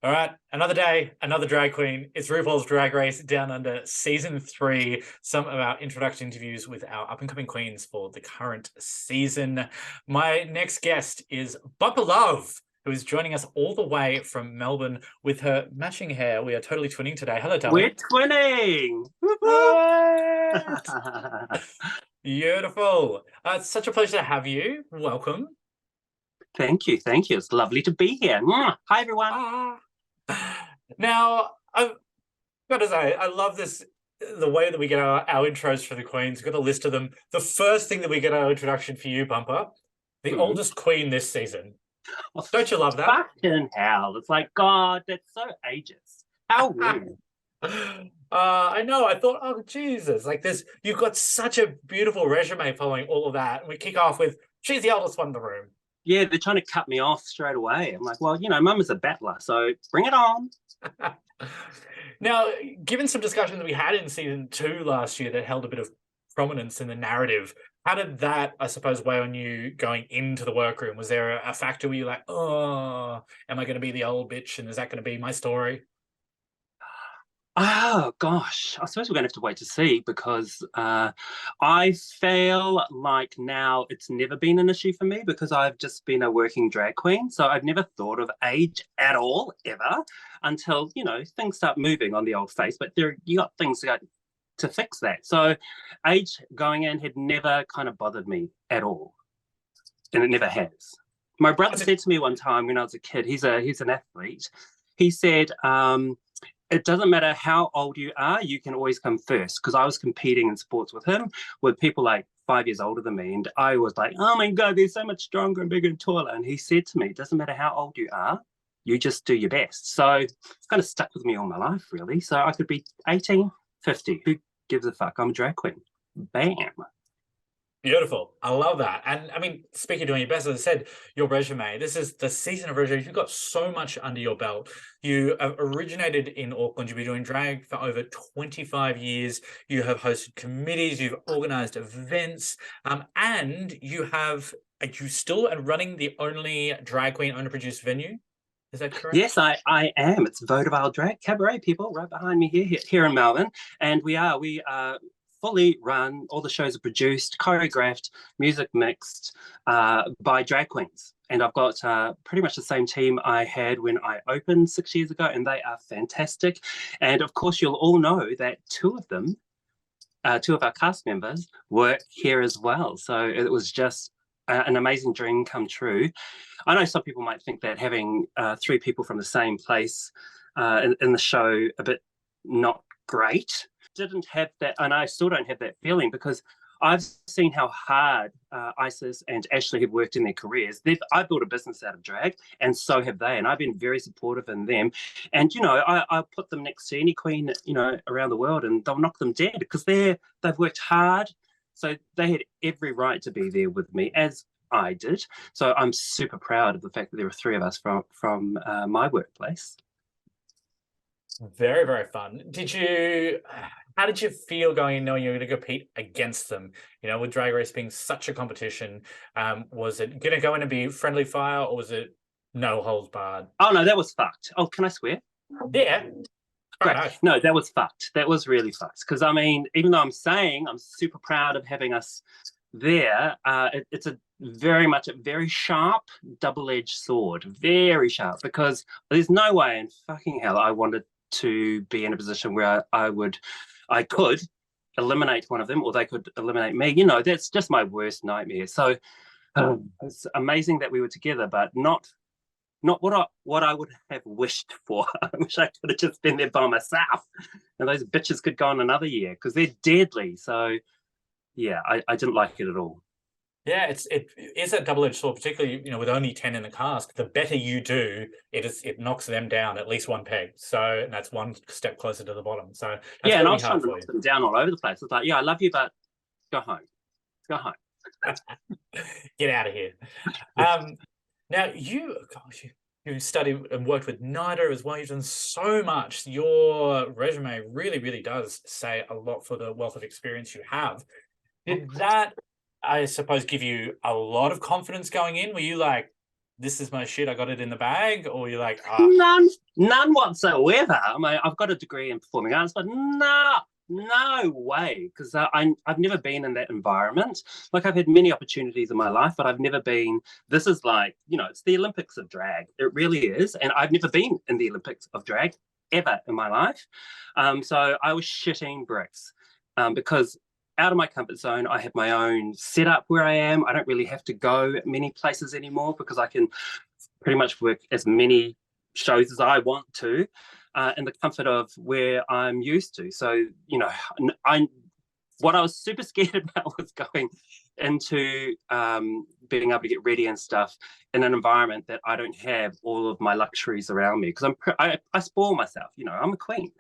All right, another day, another drag queen. It's RuPaul's Drag Race Down Under Season 3. Some of our introduction interviews with our up-and-coming queens for the current season. My next guest is Bumpa Love, who is joining us all the way from Melbourne with her matching hair. We are totally twinning today. Hello, We're darling. twinning. Whoop, What? whoop. Beautiful. It's such a pleasure to have you. Welcome. Thank you. Thank you. It's lovely to be here. Mwah. Hi, everyone. Ah. Now, I've got to say, I love this, the way that we get our intros for the queens. We've got a list of them. The first thing that we get our introduction for you, Bumper, the Hmm. oldest queen this season. Oh, Don't you love that? fucking hell. It's like, God, that's so ageist. How rude. I know. I thought, oh, Jesus, like this, you've got such a beautiful resume following all of that. And we kick off with, she's the oldest one in the room. Yeah, they're trying to cut me off straight away. I'm like, well, Mum is a battler, so bring it on. Now, given some discussion that we had in season 2 last year that held a bit of prominence in the narrative, how did that, I suppose, weigh on you going into the workroom? Was there a factor where you're like, oh, am I going to be the old bitch, and is that going to be my story? Oh gosh, I suppose we're going to have to wait to see because I feel like now it's never been an issue for me because I've just been a working drag queen. So I've never thought of age at all, ever, until, things start moving on the old face. But you got things to fix that. So age going in had never kind of bothered me at all. And it never has. My brother said to me one time when I was a kid, he's an athlete, he said, it doesn't matter how old you are, you can always come first. Because I was competing in sports with him, with people like 5 years older than me. And I was like, oh my God, they're so much stronger and bigger and taller. And he said to me, it doesn't matter how old you are, you just do your best. So it's kind of stuck with me all my life, really. So I could be 18, 50. Who gives a fuck? I'm a drag queen. Bam. Beautiful. I love that. And I mean, speaking of doing your best, as I said, your resume, this is the season of resume. You've got so much under your belt. You have originated in Auckland. You've been doing drag for over 25 years. You have hosted committees. You've organized events. And are you still running the only drag queen owner produced venue? Is that correct? Yes, I am. It's Vaudeville Drag Cabaret, people, right behind me here in Melbourne. And we are fully run. All the shows are produced, choreographed, music mixed by drag queens. And I've got pretty much the same team I had when I opened 6 years ago, and they are fantastic. And of course, you'll all know that two of our cast members work here as well. So it was just an amazing dream come true. I know some people might think that having three people from the same place in the show a bit not great. Didn't have that, and I still don't have that feeling because I've seen how hard Isis and Ashley have worked in their careers. I built a business out of drag, and so have they. And I've been very supportive in them. And I put them next to any queen around the world, and they'll knock them dead because they've worked hard. So they had every right to be there with me, as I did. So I'm super proud of the fact that there were three of us from my workplace. Very, very fun. How did you feel going in knowing you were going to compete against them? With Drag Race being such a competition, was it going to go in and be friendly fire, or was it no holds barred? Oh, no, that was fucked. Oh, can I swear? Yeah. Great. No, that was fucked. That was really fucked. Because, I mean, even though I'm saying I'm super proud of having us there, it's very sharp, double-edged sword. Very sharp. Because there's no way in fucking hell I wanted to be in a position where I could eliminate one of them, or they could eliminate me. That's just my worst nightmare. So it's amazing that we were together, but not what I would have wished for. I wish I could have just been there by myself, and those bitches could go on another year because they're deadly. So yeah, I didn't like it at all. Yeah, it is a double-edged sword, particularly with only 10 in the cast. The better you do, it knocks them down at least one peg. So that's one step closer to the bottom. So that's yeah, and I really was trying hard to for knock you. them down all over the place. It's like, yeah, I love you, but go home. Get out of here. Now you studied and worked with NIDA as well. You've done so much. Your resume really, really does say a lot for the wealth of experience you have. Did that, I suppose, give you a lot of confidence going in? Were you like, this is my shit, I got it in the bag, or you're like, None whatsoever. I mean, I've got a degree in performing arts, but no way, because I've never been in that environment. Like, I've had many opportunities in my life, but I've never been. This is like, it's the Olympics of drag. It really is, and I've never been in the Olympics of drag ever in my life. So I was shitting bricks, because out of my comfort zone, I have my own setup where I am. I don't really have to go many places anymore because I can pretty much work as many shows as I want to, in the comfort of where I'm used to. So, what I was super scared about was going into being able to get ready and stuff in an environment that I don't have all of my luxuries around me, because I spoil myself. I'm a queen,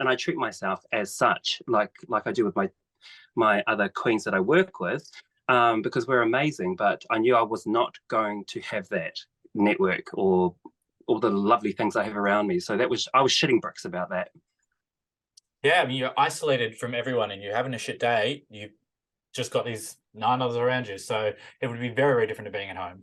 and I treat myself as such, like I do with my other queens that I work with, because we're amazing. But I knew I was not going to have that network or all the lovely things I have around me. So I was shitting bricks about that. yeah, I mean, you're isolated from everyone and you're having a shit day. You just got these 9 others around you. So it would be very, very different to being at home.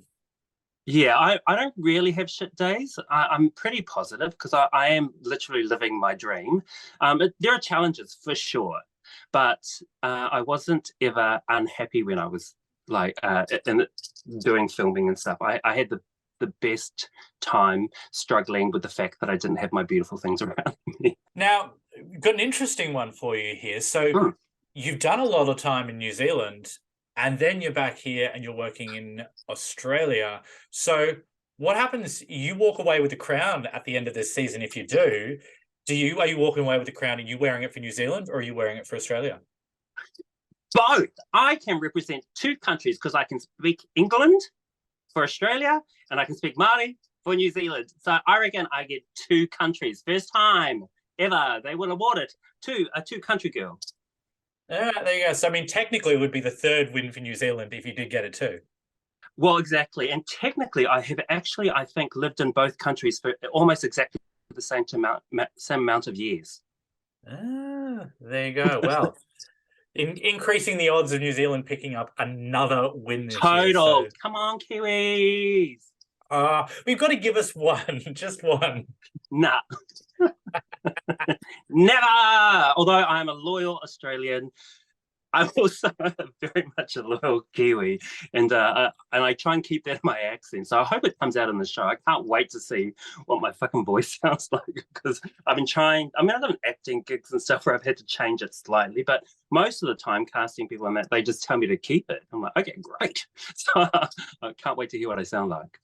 Yeah, I don't really have shit days. I'm pretty positive because I am literally living my dream. There are challenges for sure, but I wasn't ever unhappy when I was like doing filming and stuff. I had the best time struggling with the fact that I didn't have my beautiful things around me. Now, got an interesting one for you here. So you've done a lot of time in New Zealand, and then you're back here and you're working in Australia. So what happens? You walk away with the crown at the end of this season. If you do, are you walking away with the crown? Are you wearing it for New Zealand, or are you wearing it for Australia? Both. I can represent two countries because I can speak England for Australia and I can speak Māori for New Zealand. So I reckon I get two countries. First time ever they will award it to a two-country girl. All right, there you go. So, I mean, technically, it would be the third win for New Zealand if you did get it too. Well, exactly. And technically, I have actually, I think, lived in both countries for almost exactly the same amount of years. Ah, there you go. Well, increasing the odds of New Zealand picking up another win this year. Total. Come on, Kiwis. We've got to give us one, just one. Nah. Never. Although I'm a loyal Australian, I'm also very much a loyal Kiwi, and I try and keep that in my accent. So I hope it comes out in the show. I can't wait to see what my fucking voice sounds like, because I've been trying. I mean, I've done acting gigs and stuff where I've had to change it slightly, but most of the time, casting people on that, they just tell me to keep it. I'm like, okay, great. So I can't wait to hear what I sound like.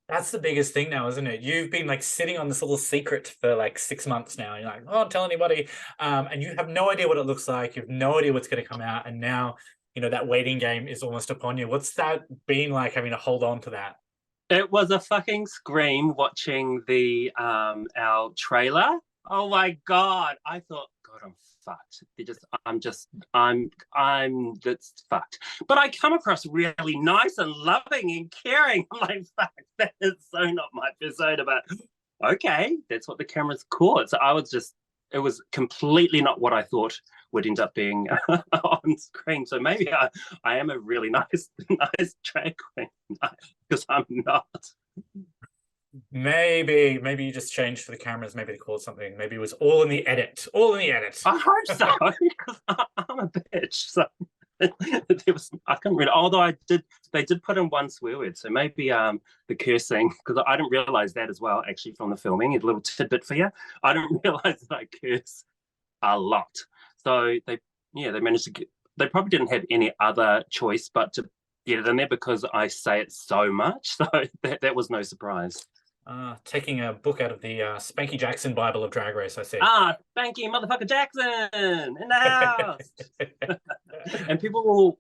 That's the biggest thing now, isn't it? You've been like sitting on this little secret for like 6 months now. You're like, oh, don't tell anybody. And you have no idea what it looks like. You have no idea what's going to come out. And now, that waiting game is almost upon you. What's that been like, having to hold on to that? It was a fucking scream watching the our trailer. Oh my god! I thought, God, I'm fucked. I'm just fucked. But I come across really nice and loving and caring. I'm like, fuck, that is so not my persona, but okay, that's what the camera's caught. So it was completely not what I thought would end up being on screen. So maybe I am a really nice drag queen, because I'm not. Maybe you just changed for the cameras. Maybe they called something. Maybe it was all in the edit. All in the edit. I hope so, because I'm a bitch. So I couldn't read. Although they did put in one swear word. So maybe the cursing, because I didn't realize that as well. Actually, from the filming, a little tidbit for you. I didn't realize that I curse a lot. So they managed to get. They probably didn't have any other choice but to get it in there, because I say it so much. So that was no surprise. Taking a book out of the Spanky Jackson Bible of Drag Race, I see. Spanky motherfucker Jackson in the house. And people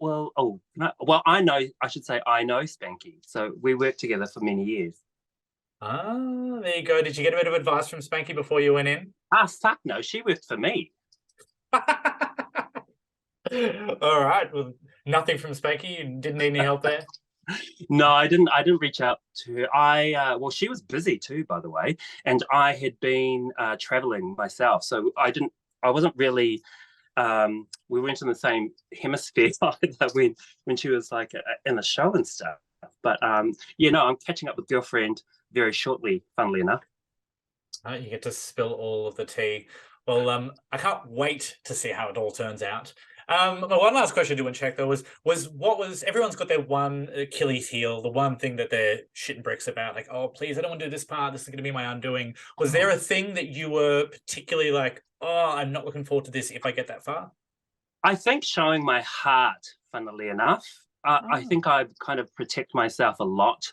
I know Spanky. So we worked together for many years. There you go. Did you get a bit of advice from Spanky before you went in? Fuck no, she worked for me. All right. Well, nothing from Spanky. You didn't need any help there? No, I didn't reach out to her. She was busy too, by the way, and I had been traveling myself, so I wasn't really we weren't in the same hemisphere either when she was like in the show and stuff. But I'm catching up with Girlfriend very shortly, funnily enough. You get to spill all of the tea. Well, I can't wait to see how it all turns out. But one last question I do want to check though was everyone's got their one Achilles heel, the one thing that they're shitting bricks about, like, oh please, I don't want to do this part. This is going to be my undoing. Was there a thing that you were particularly like, oh, I'm not looking forward to this if I get that far? I think showing my heart, funnily enough. I think I kind of protect myself a lot,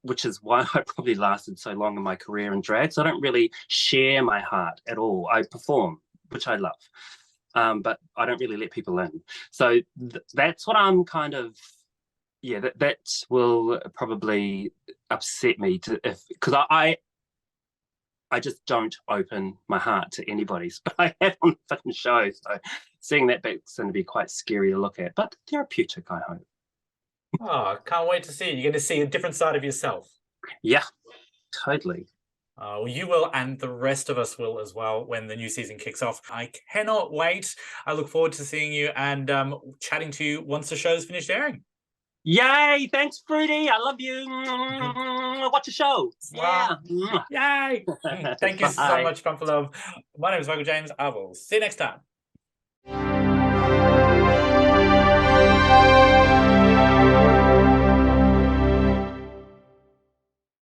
which is why I probably lasted so long in my career in drag. So I don't really share my heart at all. I perform, which I love, but I don't really let people in. So that's what I'm kind of, yeah, that will probably upset me because I just don't open my heart to anybody. So I have on the fucking show. So seeing that back's going to be quite scary to look at, but therapeutic, I hope. Oh, can't wait to see it. You're going to see a different side of yourself. Yeah, totally. Well, you will, and the rest of us will as well when the new season kicks off. I cannot wait. I look forward to seeing you and chatting to you once the show's finished airing. Yay! Thanks, Fruity. I love you. Watch the show. Yeah. Yay! Thank you so much, Bumpa Love. My name is Michael James. I will see you next time.